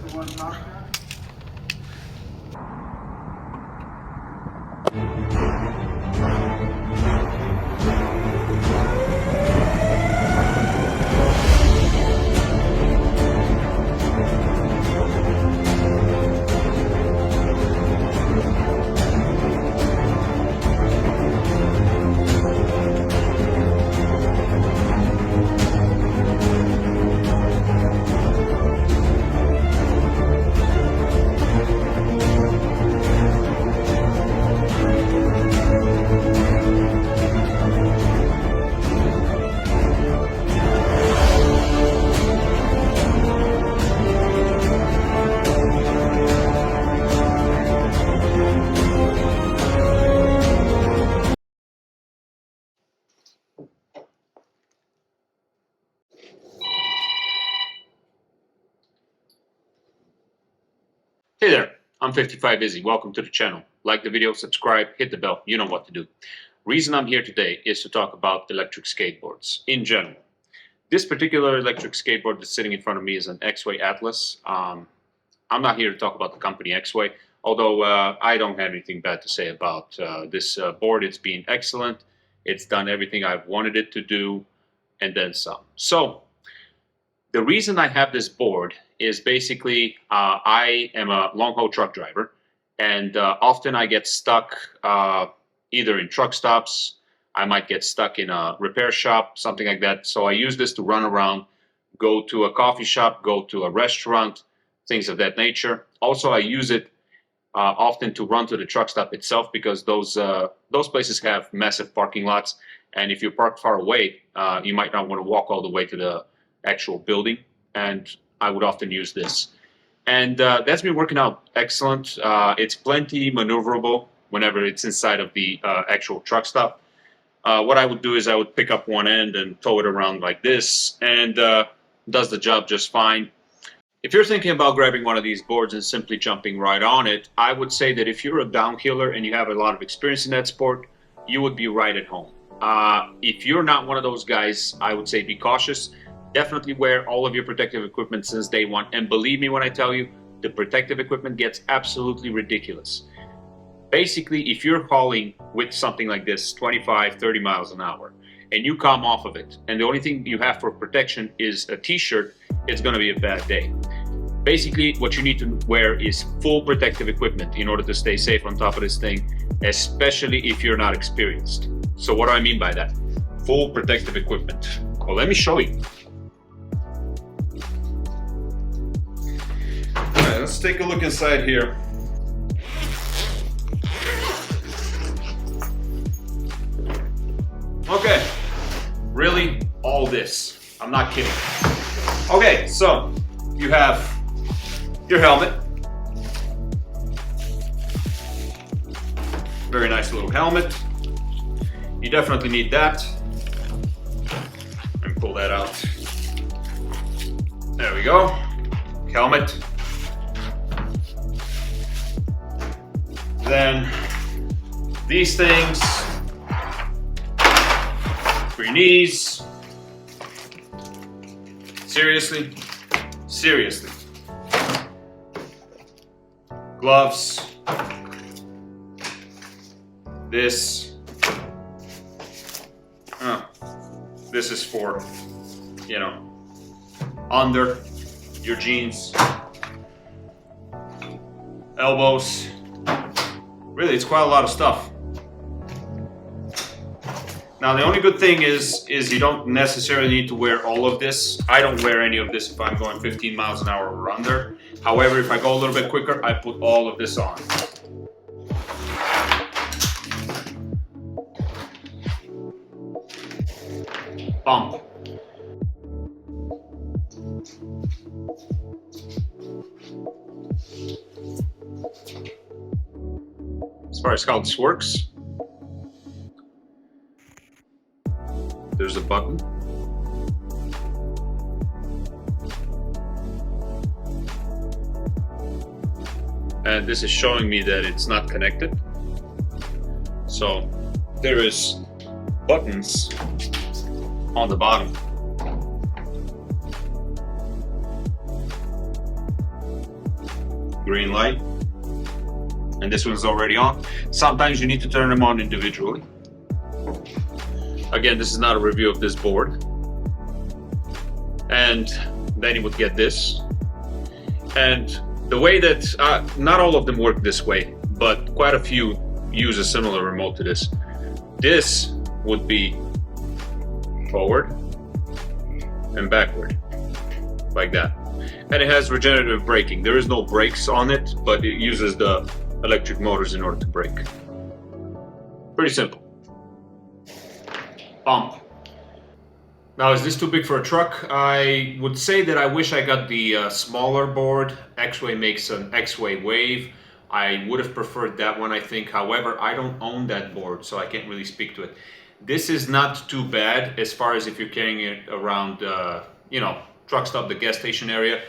the one talking? Hey there, I'm 55 Izzy. Welcome to the channel. Like the video, subscribe, hit the bell. You know what to do. Reason I'm here today is to talk about electric skateboards in general. This particular electric skateboard that's sitting in front of me is an Exway Atlas. I'm not here to talk about the company Exway, although I don't have anything bad to say about this board. It's been excellent. It's done everything I've wanted it to do and then some. So the reason I have this board is basically I am a long-haul truck driver, and often I get stuck either in truck stops, I might get stuck in a repair shop, something like that. So I use this to run around, go to a coffee shop, go to a restaurant, things of that nature. Also, I use it often to run to the truck stop itself because those places have massive parking lots, and if you park far away, you might not want to walk all the way to the actual building, and I would often use this. And that's been working out excellent. It's plenty maneuverable whenever it's inside of the actual truck stop. What I would do is I would pick up one end and tow it around like this, and does the job just fine. If you're thinking about grabbing one of these boards and simply jumping right on it, I would say that if you're a downhiller and you have a lot of experience in that sport, you would be right at home. If you're not one of those guys, I would say be cautious. Definitely wear all of your protective equipment since day one. And believe me when I tell you, the protective equipment gets absolutely ridiculous. Basically, if you're hauling with something like this, 25, 30 miles an hour, and you come off of it, and the only thing you have for protection is a t-shirt, it's gonna be a bad day. Basically, what you need to wear is full protective equipment in order to stay safe on top of this thing, especially if you're not experienced. So what do I mean by that? Full protective equipment. Well, let me show you. Let's take a look inside here. Okay, really all this. I'm not kidding. Okay, so you have your helmet. Very nice little helmet. You definitely need that. Let me pull that out. There we go. Helmet. Then these things for your knees. Seriously? Seriously. Gloves. This. This is for, you know, under your jeans. Elbows. Really, it's quite a lot of stuff. Now, the only good thing is you don't necessarily need to wear all of this. I don't wear any of this if I'm going 15 miles an hour or under. However, if I go a little bit quicker, I put all of this on. Bump. As far as how this works, there's a button. And this is showing me that it's not connected. So there is buttons on the bottom. green light. And this one's already on. Sometimes you need to turn them on individually. Again, this is not a review of this board. And then you would get this. And the way that, not all of them work this way, but quite a few use a similar remote to this. This would be forward and backward, like that. And it has regenerative braking. There is no brakes on it, but it uses the electric motors in order to brake. Pretty simple. Pump. Now, is this too big for a truck? I would say that I wish I got the smaller board. Exway makes an Exway Wave. I would have preferred that one, I think. However, I don't own that board, so I can't really speak to it. This is not too bad as far as if you're carrying it around, you know, truck stop, the gas station area.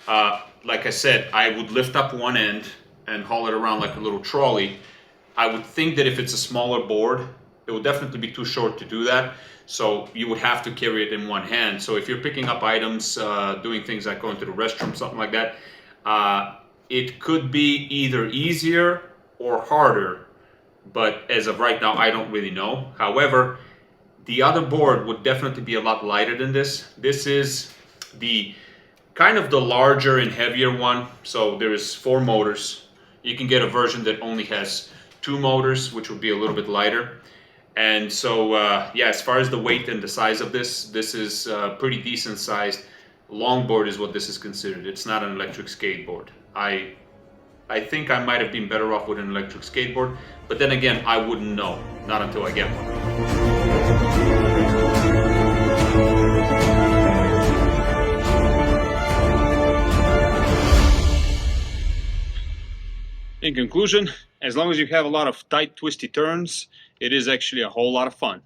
Like I said, I would lift up one end and haul it around like a little trolley. I would think that if it's a smaller board, it would definitely be too short to do that. So you would have to carry it in one hand. So if you're picking up items, doing things like going to the restroom, something like that, it could be either easier or harder. But as of right now, I don't really know. However, the other board would definitely be a lot lighter than this. This is the kind of the larger and heavier one. So there is 4 motors. You can get a version that only has 2 motors, which would be a little bit lighter. And so, yeah, as far as the weight and the size of this is pretty decent sized. Longboard is what this is considered. It's not an electric skateboard. I think I might have been better off with an electric skateboard, but then again, I wouldn't know, not until I get one. In conclusion, as long as you have a lot of tight, twisty turns, it is actually a whole lot of fun.